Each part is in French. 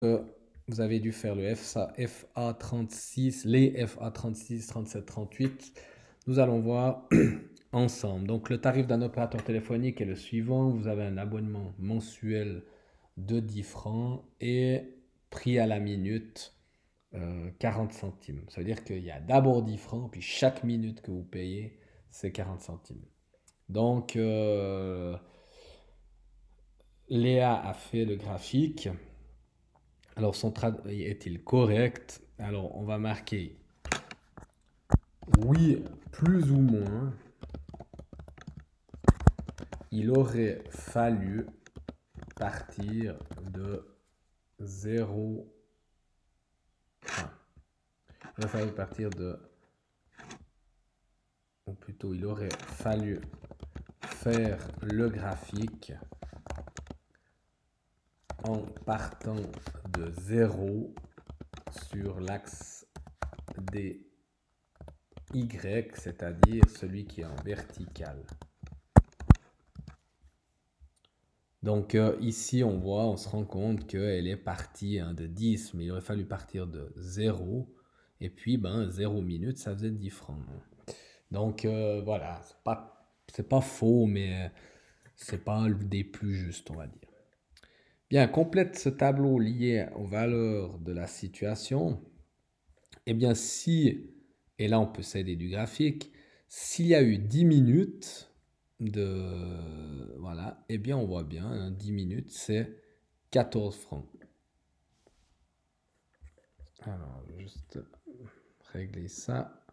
Euh, Vous avez dû faire le FA36, les FA36, 37, 38. Nous allons voir ensemble. Donc, le tarif d'un opérateur téléphonique est le suivant. Vous avez un abonnement mensuel de 10 francs et prix à la minute 40 centimes. Ça veut dire qu'il y a d'abord 10 francs, puis chaque minute que vous payez, c'est 40 centimes. Donc, Léa a fait le graphique. Alors, son travail est-il correct? Alors, on va marquer oui, plus ou moins. Il aurait fallu partir de 0. Il aurait fallu partir de. Ou plutôt, il aurait fallu faire le graphique en partant de 0 sur l'axe des Y, c'est-à-dire celui qui est en vertical. Donc ici, on voit, on se rend compte qu'elle est partie de 10, mais il aurait fallu partir de 0. Et puis, 0 minutes, ça faisait 10 francs. Donc voilà, c'est pas faux, mais c'est pas des plus justes, on va dire. Bien, complète ce tableau lié aux valeurs de la situation. Eh bien, si, et là on peut s'aider du graphique, s'il y a eu 10 minutes de. Voilà, eh bien on voit bien, 10 minutes, c'est 14 francs. Alors, juste régler ça,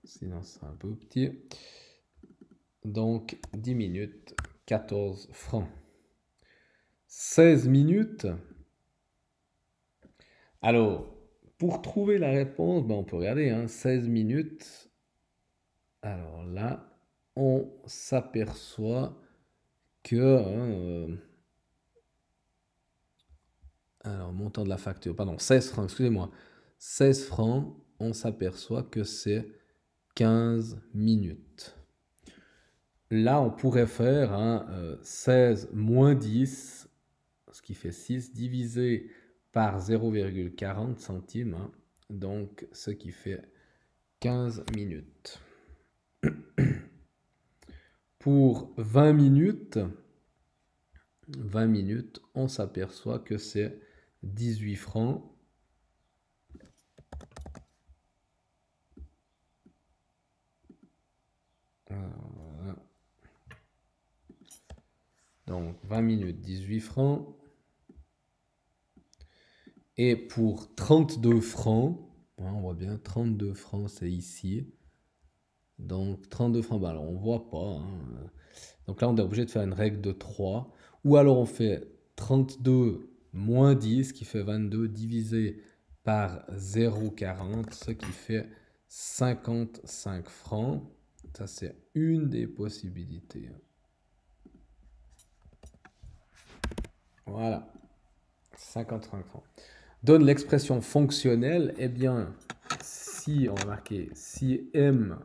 sinon c'est un peu petit. Donc, 10 minutes, 14 francs. 16 minutes. Alors, pour trouver la réponse, on peut regarder, 16 minutes. Alors là, on s'aperçoit que. Alors, montant de la facture, pardon, 16 francs, excusez-moi. 16 francs, on s'aperçoit que c'est 15 minutes. Là, on pourrait faire 16 moins 10, ce qui fait 6, divisé par 0,40 centimes, donc ce qui fait 15 minutes. Pour 20 minutes, on s'aperçoit que c'est 18 francs. Voilà. Donc 20 minutes, 18 francs. Et pour 32 francs, on voit bien, 32 francs, c'est ici. Donc 32 francs, alors on ne voit pas. Donc là, on est obligé de faire une règle de 3. Ou alors on fait 32 moins 10, qui fait 22, divisé par 0,40, ce qui fait 55 francs. Ça, c'est une des possibilités. Voilà, 55 francs. Donne l'expression fonctionnelle. Eh bien, si on va marquer si M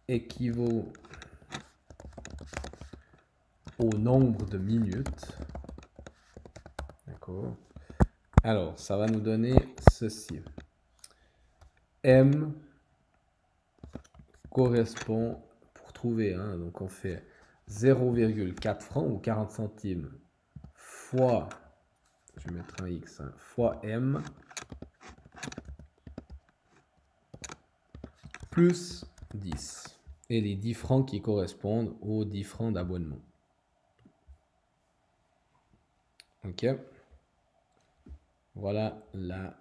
équivaut au nombre de minutes, d'accord. Alors, ça va nous donner ceci. M correspond, pour trouver, donc on fait 0,4 francs ou 40 centimes fois, je vais mettre un X, fois M plus 10. Et les 10 francs qui correspondent aux 10 francs d'abonnement. Ok. Voilà la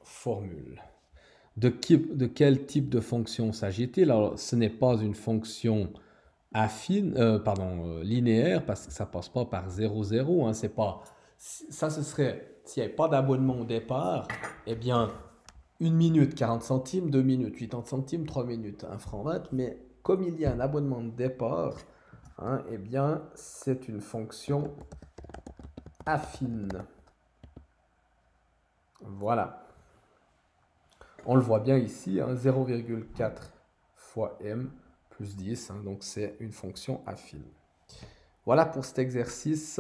formule. De quel type de fonction s'agit-il? Alors, ce n'est pas une fonction linéaire, parce que ça ne passe pas par 0, 0. C'est pas, ça, ce serait, s'il n'y avait pas d'abonnement au départ, eh bien, 1 minute 40 centimes, 2 minutes 80 centimes, 3 minutes 1 franc 20. Mais comme il y a un abonnement de départ, eh bien, c'est une fonction affine. Voilà. On le voit bien ici, 0,4 fois m plus 10, donc c'est une fonction affine. Voilà pour cet exercice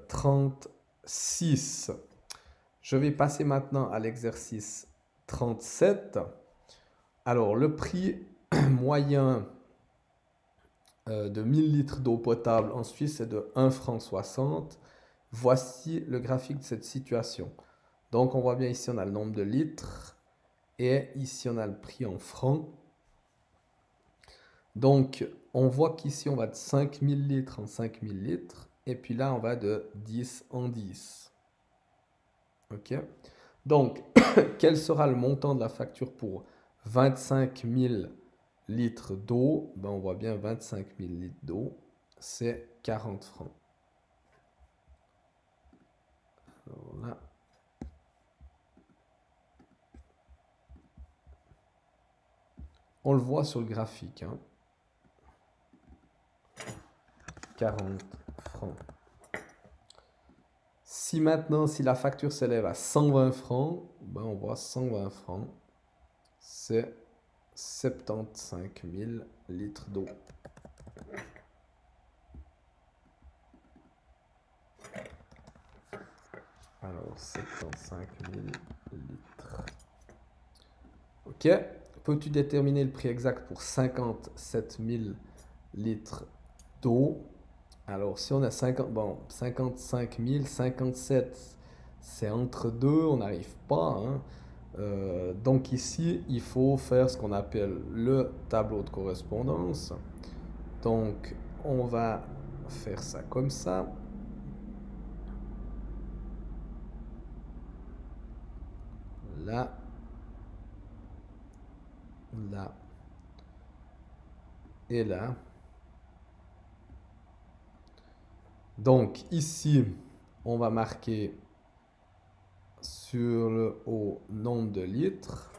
30 6. Je vais passer maintenant à l'exercice 37. Alors, le prix moyen de 1000 litres d'eau potable en Suisse est de 1,60 franc. Voici le graphique de cette situation. Donc, on voit bien ici, on a le nombre de litres et ici, on a le prix en francs. Donc, on voit qu'ici, on va de 5000 litres en 5000 litres. Et puis là, on va de 10 en 10. OK? Donc, quel sera le montant de la facture pour 25 000 litres d'eau? Ben, on voit bien 25 000 litres d'eau, c'est 40 francs. Alors là. On le voit sur le graphique. Hein. 40 francs. Si maintenant, si la facture s'élève à 120 francs, ben on voit 120 francs, c'est 75 000 litres d'eau. Alors, 75 000 litres. OK. Peux-tu déterminer le prix exact pour 57 000 litres d'eau? Alors, si on a 55 000, 57, c'est entre deux, on n'arrive pas. Hein. Donc ici, il faut faire ce qu'on appelle le tableau de correspondance. Donc, on va faire ça comme ça. Là. Là. Et là. Donc ici, on va marquer sur le haut nombre de litres.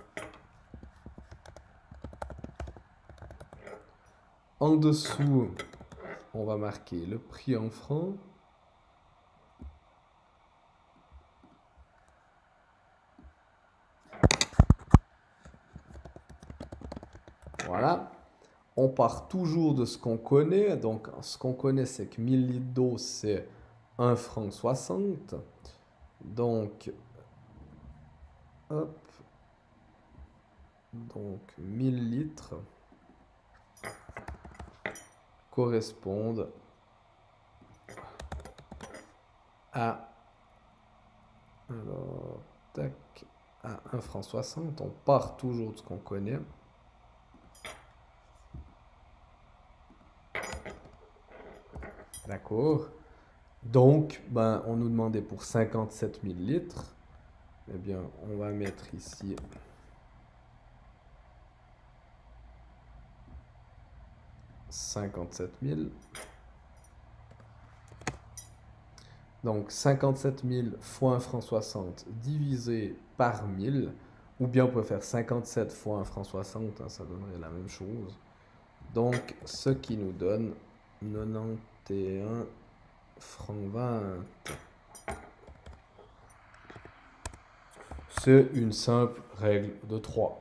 En dessous, on va marquer le prix en francs. Voilà. On part toujours de ce qu'on connaît. Donc, ce qu'on connaît, c'est que 1000 litres d'eau, c'est 1,60 franc. Donc, hop. Donc, 1000 litres correspondent à, alors, tac, à 1,60 franc. On part toujours de ce qu'on connaît. D'accord. Donc, ben, on nous demandait pour 57 000 litres. Eh bien, on va mettre ici 57 000. Donc, 57 000 fois 1,60 franc divisé par 1000. Ou bien on peut faire 57 fois 1,60 franc, hein, ça donnerait la même chose. Donc, ce qui nous donne 91 francs 20. C'est une simple règle de 3.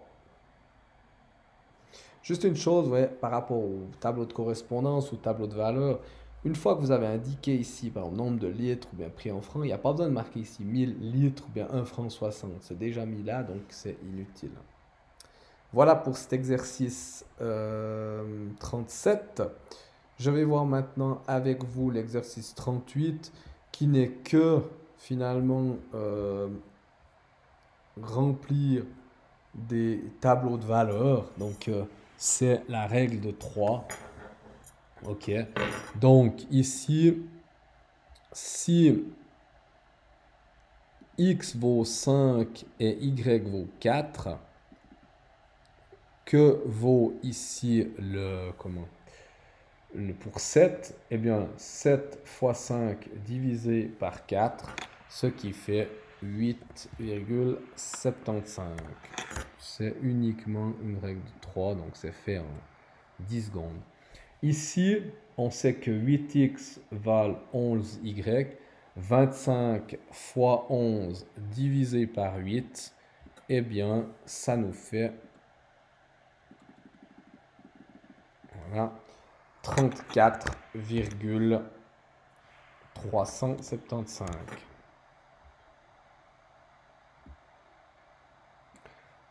Juste une chose, ouais, par rapport au tableau de correspondance ou tableau de valeur, une fois que vous avez indiqué ici, par exemple, nombre de litres ou bien prix en francs, il n'y a pas besoin de marquer ici 1000 litres ou bien 1,60 franc. C'est déjà mis là, donc c'est inutile. Voilà pour cet exercice 37. Je vais voir maintenant avec vous l'exercice 38, qui n'est que finalement remplir des tableaux de valeur. Donc, c'est la règle de 3. OK. Donc, ici, si x vaut 5 et y vaut 4, que vaut ici pour 7? Eh bien, 7 fois 5 divisé par 4, ce qui fait 8,75. C'est uniquement une règle de 3, donc c'est fait en 10 secondes. Ici, on sait que 8x valent 11y. 25 fois 11 divisé par 8, eh bien, ça nous fait voilà, 34,375.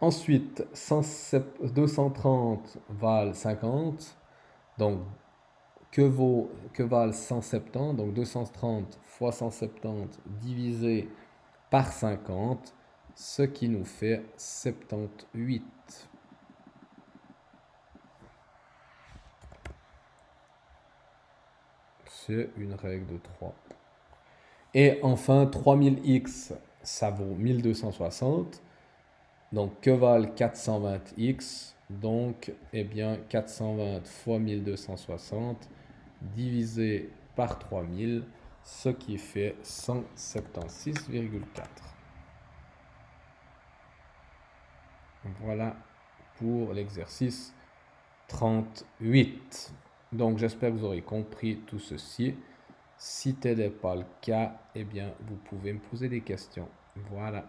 Ensuite, 230 valent 50. Donc, que valent 170? Donc, 230 fois 170 divisé par 50, ce qui nous fait 78. C'est une règle de 3. Et enfin, 3000x, ça vaut 1260. Donc, que valent 420x? Donc, eh bien, 420 fois 1260 divisé par 3000, ce qui fait 176,4. Voilà pour l'exercice 38. Donc, j'espère que vous aurez compris tout ceci. Si tel n'est pas le cas, eh bien, vous pouvez me poser des questions. Voilà.